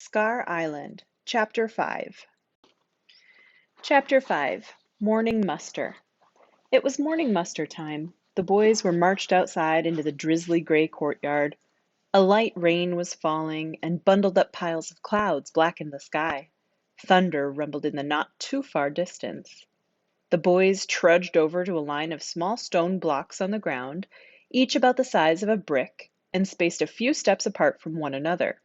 Scar Island, Chapter 5. Chapter 5. Morning Muster. It was morning muster time. The boys were marched outside into the drizzly gray courtyard. A light rain was falling, and bundled up piles of clouds blackened the sky. Thunder rumbled in the not too far distance. The boys trudged over to a line of small stone blocks on the ground, each about the size of a brick, and spaced a few steps apart from one another.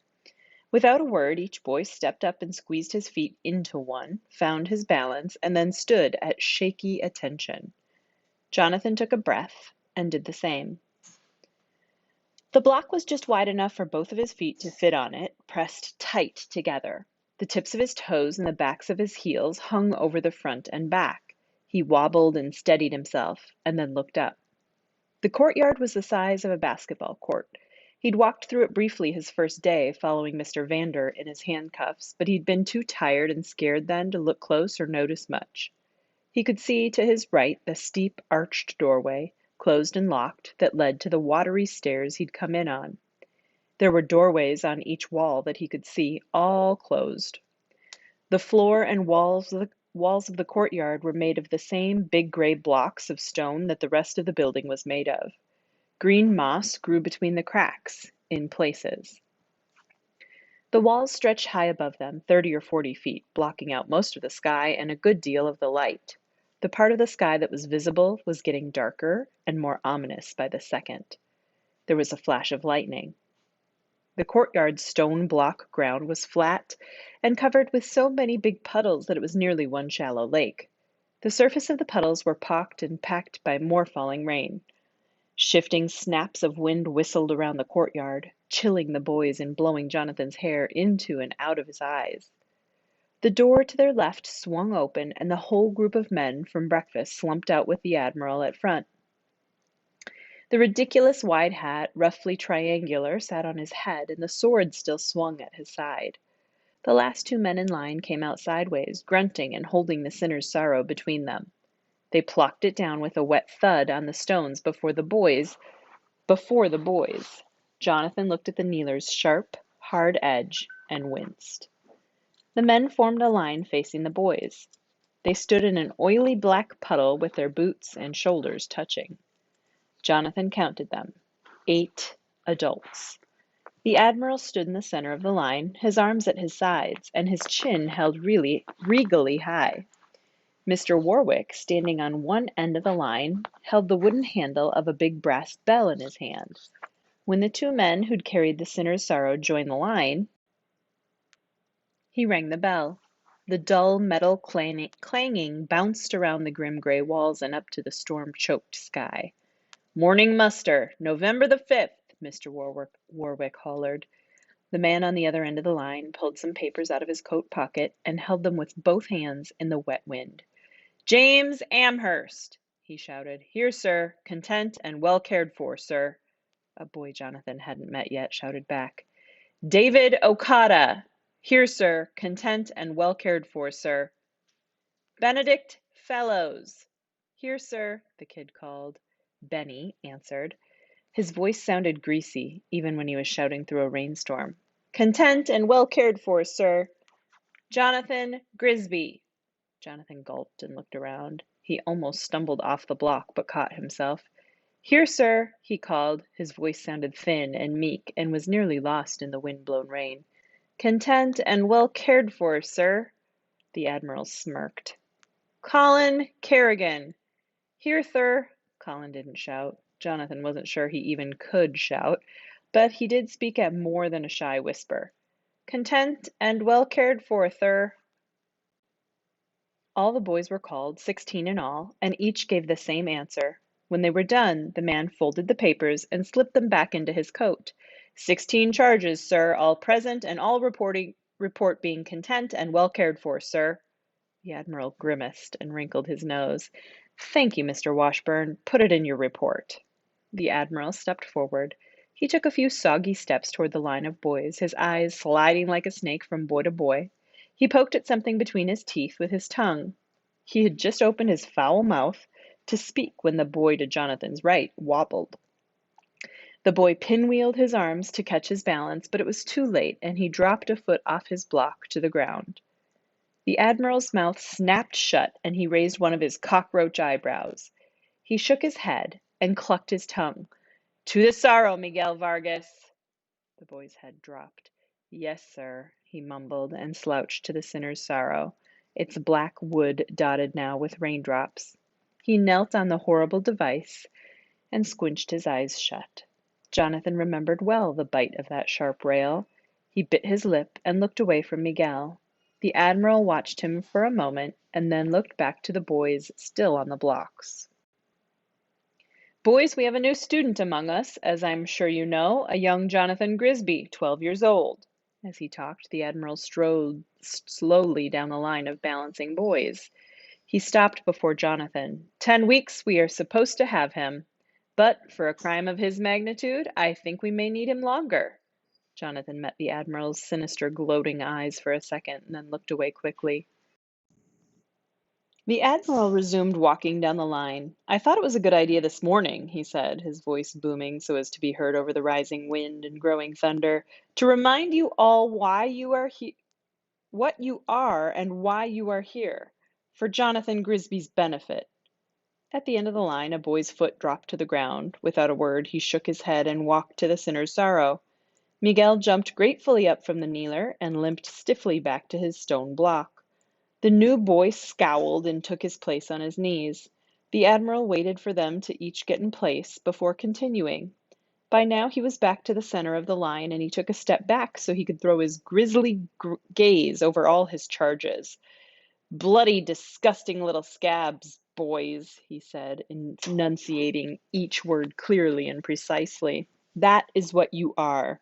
Without a word, each boy stepped up and squeezed his feet into one, found his balance, and then stood at shaky attention. Jonathan took a breath and did the same. The block was just wide enough for both of his feet to fit on it, pressed tight together. The tips of his toes and the backs of his heels hung over the front and back. He wobbled and steadied himself, and then looked up. The courtyard was the size of a basketball court. He'd walked through it briefly his first day, following Mr. Vander in his handcuffs, but he'd been too tired and scared then to look close or notice much. He could see to his right the steep, arched doorway, closed and locked, that led to the watery stairs he'd come in on. There were doorways on each wall that he could see, all closed. The floor and walls of the courtyard were made of the same big gray blocks of stone that the rest of the building was made of. Green moss grew between the cracks, in places. The walls stretched high above them, 30 or 40 feet, blocking out most of the sky and a good deal of the light. The part of the sky that was visible was getting darker and more ominous by the second. There was a flash of lightning. The courtyard's stone block ground was flat and covered with so many big puddles that it was nearly one shallow lake. The surface of the puddles were pocked and packed by more falling rain. Shifting snaps of wind whistled around the courtyard, chilling the boys and blowing Jonathan's hair into and out of his eyes. The door to their left swung open, and the whole group of men from breakfast slumped out with the Admiral at front. The ridiculous wide hat, roughly triangular, sat on his head, and the sword still swung at his side. The last two men in line came out sideways, grunting and holding the sinner's sorrow between them. They plucked it down with a wet thud on the stones before the boys. Jonathan looked at the kneeler's sharp, hard edge and winced. The men formed a line facing the boys. They stood in an oily black puddle with their boots and shoulders touching. Jonathan counted them. 8 adults. The Admiral stood in the center of the line, his arms at his sides, and his chin held regally high. Mr. Warwick, standing on one end of the line, held the wooden handle of a big brass bell in his hand. When the two men who'd carried the sinner's sorrow joined the line, he rang the bell. The dull metal clanging bounced around the grim gray walls and up to the storm-choked sky. "Morning muster, November the 5th, Mr. Warwick hollered. The man on the other end of the line pulled some papers out of his coat pocket and held them with both hands in the wet wind. "James Amherst," he shouted. "Here, sir, content and well cared for, sir." A boy Jonathan hadn't met yet shouted back. "David Okada. Here, sir, content and well cared for, sir." "Benedict Fellows." "Here, sir," the kid called. Benny answered. His voice sounded greasy, even when he was shouting through a rainstorm. "Content and well cared for, sir." "Jonathan Grisby." Jonathan gulped and looked around. He almost stumbled off the block, but caught himself. "Here, sir," he called. His voice sounded thin and meek and was nearly lost in the wind-blown rain. "Content and well cared for, sir." The Admiral smirked. "Colin Kerrigan." "Here, sir." Colin didn't shout. Jonathan wasn't sure he even could shout, but he did speak at more than a shy whisper. "Content and well cared for, sir." All the boys were called, 16 in all, and each gave the same answer. When they were done, the man folded the papers and slipped them back into his coat. 16 charges, sir, all present and all report being content and well cared for, sir." The Admiral grimaced and wrinkled his nose. "Thank you, Mr. Washburn. Put it in your report." The Admiral stepped forward. He took a few soggy steps toward the line of boys, his eyes sliding like a snake from boy to boy. He poked at something between his teeth with his tongue. He had just opened his foul mouth to speak when the boy to Jonathan's right wobbled. The boy pinwheeled his arms to catch his balance, but it was too late, and he dropped a foot off his block to the ground. The Admiral's mouth snapped shut, and he raised one of his cockroach eyebrows. He shook his head and clucked his tongue. "To the sorrow, Miguel Vargas." The boy's head dropped. "Yes, sir," he mumbled, and slouched to the Sinner's Sorrow, its black wood dotted now with raindrops. He knelt on the horrible device and squinched his eyes shut. Jonathan remembered well the bite of that sharp rail. He bit his lip and looked away from Miguel. The Admiral watched him for a moment and then looked back to the boys still on the blocks. "Boys, we have a new student among us, as I'm sure you know, a young Jonathan Grisby, 12 years old." As he talked, the Admiral strode slowly down the line of balancing boys. He stopped before Jonathan. 10 weeks we are supposed to have him. But for a crime of his magnitude, I think we may need him longer." Jonathan met the Admiral's sinister, gloating eyes for a second, and then looked away quickly. The Admiral resumed walking down the line. "I thought it was a good idea this morning," he said, his voice booming so as to be heard over the rising wind and growing thunder, "to remind you all why you are what you are and why you are here, for Jonathan Grisby's benefit." At the end of the line, a boy's foot dropped to the ground. Without a word, he shook his head and walked to the Sinner's Sorrow. Miguel jumped gratefully up from the kneeler and limped stiffly back to his stone block. The new boy scowled and took his place on his knees. The Admiral waited for them to each get in place before continuing. By now he was back to the center of the line, and he took a step back so he could throw his grisly gaze over all his charges. "Bloody, disgusting little scabs, boys," he said, enunciating each word clearly and precisely. "That is what you are.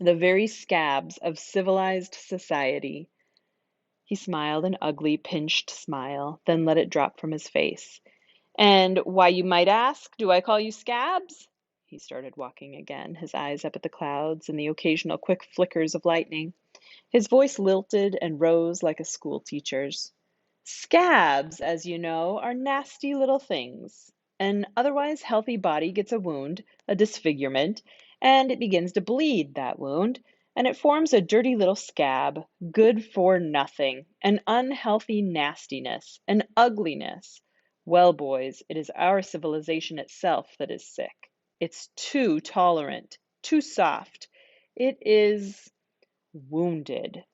The very scabs of civilized society." He smiled an ugly, pinched smile, then let it drop from his face. "And why, you might ask, do I call you scabs?" He started walking again, his eyes up at the clouds and the occasional quick flickers of lightning. His voice lilted and rose like a schoolteacher's. "Scabs, as you know, are nasty little things. An otherwise healthy body gets a wound, a disfigurement, and it begins to bleed, that wound, and it forms a dirty little scab, good for nothing, an unhealthy nastiness, an ugliness. Well, boys, it is our civilization itself that is sick. It's too tolerant, too soft. It is wounded,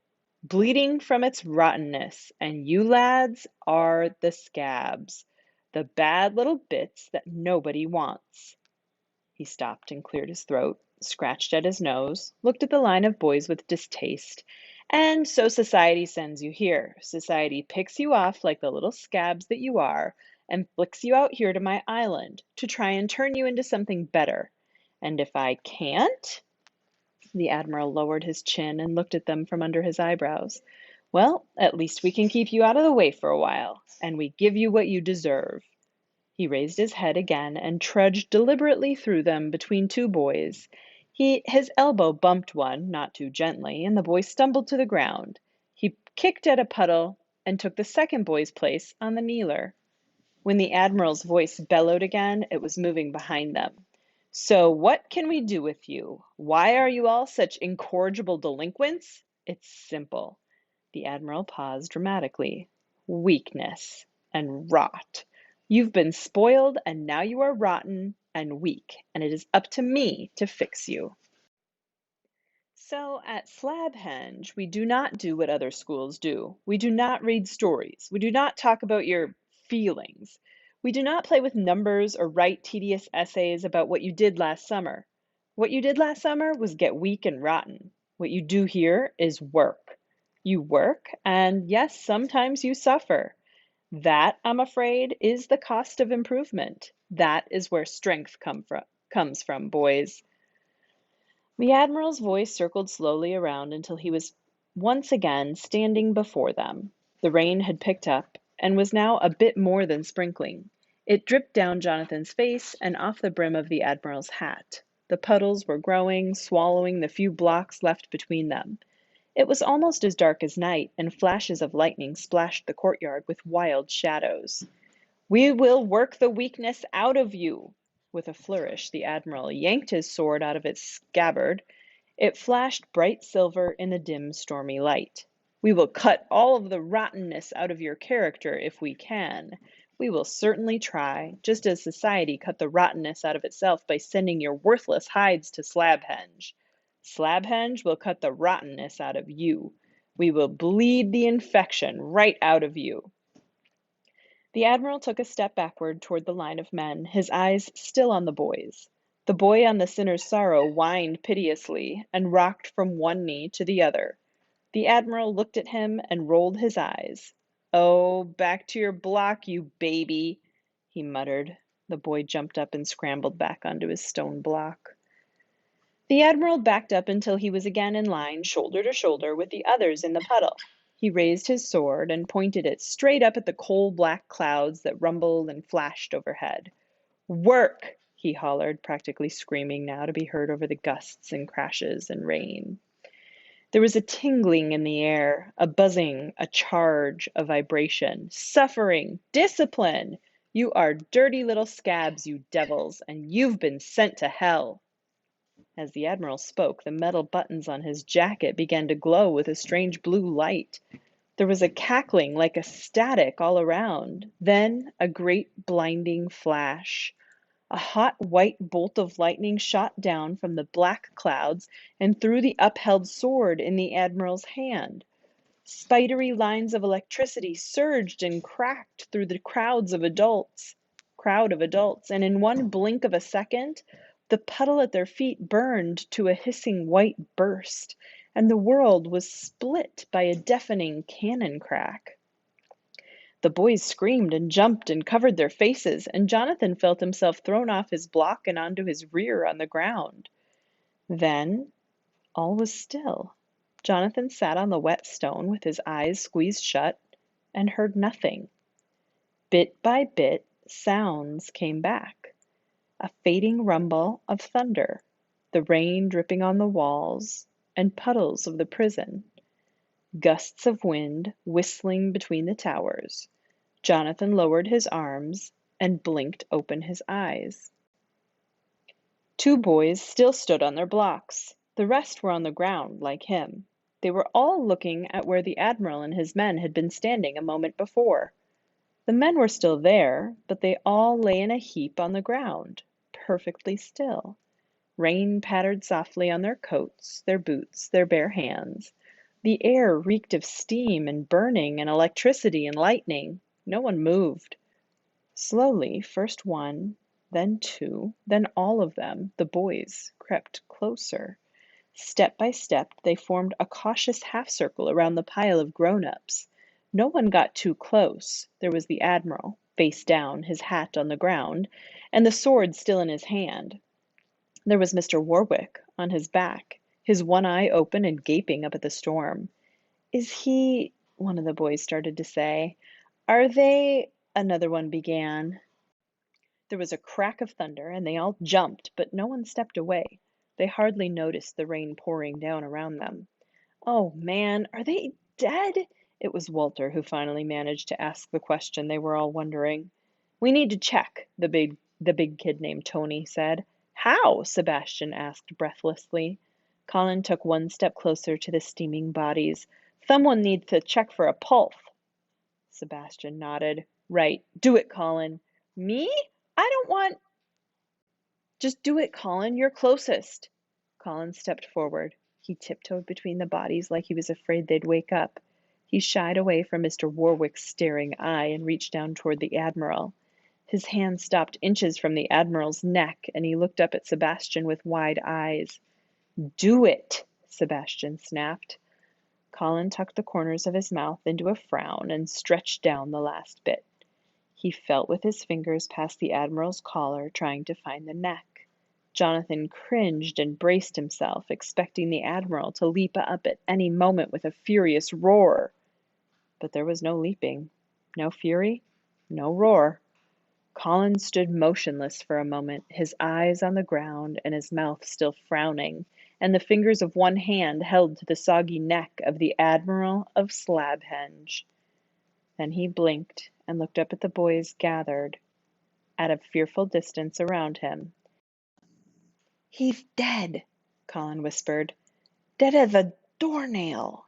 bleeding from its rottenness, and you lads are the scabs, the bad little bits that nobody wants." He stopped and cleared his throat, scratched at his nose, looked at the line of boys with distaste. "And so society sends you here. Society picks you off like the little scabs that you are, and flicks you out here to my island to try and turn you into something better. And if I can't—" The Admiral lowered his chin and looked at them from under his eyebrows. "Well, at least we can keep you out of the way for a while, and we give you what you deserve." He raised his head again and trudged deliberately through them between two boys. His elbow bumped one, not too gently, and the boy stumbled to the ground. He kicked at a puddle and took the second boy's place on the kneeler. When the Admiral's voice bellowed again, it was moving behind them. "So what can we do with you? Why are you all such incorrigible delinquents? It's simple." The Admiral paused dramatically. "Weakness and rot. You've been spoiled, and now you are rotten and weak, and it is up to me to fix you." So at Slabhenge, we do not do what other schools do. We do not read stories. We do not talk about your feelings. We do not play with numbers or write tedious essays about what you did last summer. What you did last summer was get weak and rotten. What you do here is work. You work, and yes, sometimes you suffer. That, I'm afraid, is the cost of improvement. That is where strength comes from, boys. The Admiral's voice circled slowly around until he was once again standing before them. The rain had picked up and was now a bit more than sprinkling. It dripped down Jonathan's face and off the brim of the Admiral's hat. The puddles were growing, swallowing the few blocks left between them. It was almost as dark as night, and flashes of lightning splashed the courtyard with wild shadows. "We will work the weakness out of you." With a flourish, the Admiral yanked his sword out of its scabbard. It flashed bright silver in the dim, stormy light. "We will cut all of the rottenness out of your character if we can. We will certainly try, just as society cut the rottenness out of itself by sending your worthless hides to Slabhenge. Slabhenge will cut the rottenness out of you. We will bleed the infection right out of you." The Admiral took a step backward toward the line of men, his eyes still on the boys. The boy on the Sinner's Sorrow whined piteously and rocked from one knee to the other. The Admiral looked at him and rolled his eyes. "Oh, back to your block, you baby," he muttered. The boy jumped up and scrambled back onto his stone block. The Admiral backed up until he was again in line, shoulder to shoulder with the others in the puddle. He raised his sword and pointed it straight up at the coal-black clouds that rumbled and flashed overhead. "Work!" he hollered, practically screaming now to be heard over the gusts and crashes and rain. There was a tingling in the air, a buzzing, a charge, a vibration. "Suffering! Discipline! You are dirty little scabs, you devils, and you've been sent to hell." As the Admiral spoke, the metal buttons on his jacket began to glow with a strange blue light. There was a cackling like a static all around. Then a great blinding flash. A hot white bolt of lightning shot down from the black clouds and through the upheld sword in the Admiral's hand. Spidery lines of electricity surged and cracked through the crowd of adults, and in one blink of a second, the puddle at their feet burned to a hissing white burst, and the world was split by a deafening cannon crack. The boys screamed and jumped and covered their faces, and Jonathan felt himself thrown off his block and onto his rear on the ground. Then all was still. Jonathan sat on the wet stone with his eyes squeezed shut and heard nothing. Bit by bit, sounds came back. A fading rumble of thunder, the rain dripping on the walls, and puddles of the prison. Gusts of wind whistling between the towers. Jonathan lowered his arms and blinked open his eyes. Two boys still stood on their blocks. The rest were on the ground, like him. They were all looking at where the Admiral and his men had been standing a moment before. The men were still there, but they all lay in a heap on the ground, perfectly still. Rain pattered softly on their coats, their boots, their bare hands. The air reeked of steam and burning and electricity and lightning. No one moved. Slowly, first one, then two, then all of them, the boys, crept closer. Step by step, they formed a cautious half-circle around the pile of grown-ups. No one got too close. There was the Admiral, face down, his hat on the ground, and the sword still in his hand. There was Mr. Warwick, on his back, his one eye open and gaping up at the storm. "Is he—" one of the boys started to say. "Are they—" another one began. There was a crack of thunder, and they all jumped, but no one stepped away. They hardly noticed the rain pouring down around them. "Oh, man, are they dead?" It was Walter who finally managed to ask the question they were all wondering. "We need to check," the big kid named Tony said. "How?" Sebastian asked breathlessly. Colin took one step closer to the steaming bodies. "Someone needs to check for a pulse." Sebastian nodded. "Right. Do it, Colin." "Me? I don't want—" "Just do it, Colin. You're closest." Colin stepped forward. He tiptoed between the bodies like he was afraid they'd wake up. He shied away from Mr. Warwick's staring eye and reached down toward the Admiral. His hand stopped inches from the Admiral's neck, and he looked up at Sebastian with wide eyes. "Do it," Sebastian snapped. Colin tucked the corners of his mouth into a frown and stretched down the last bit. He felt with his fingers past the Admiral's collar, trying to find the neck. Jonathan cringed and braced himself, expecting the Admiral to leap up at any moment with a furious roar. But there was no leaping, no fury, no roar. Colin stood motionless for a moment, his eyes on the ground and his mouth still frowning, and the fingers of one hand held to the soggy neck of the Admiral of Slabhenge. Then he blinked and looked up at the boys gathered at a fearful distance around him. "He's dead," Colin whispered. "Dead as a doornail."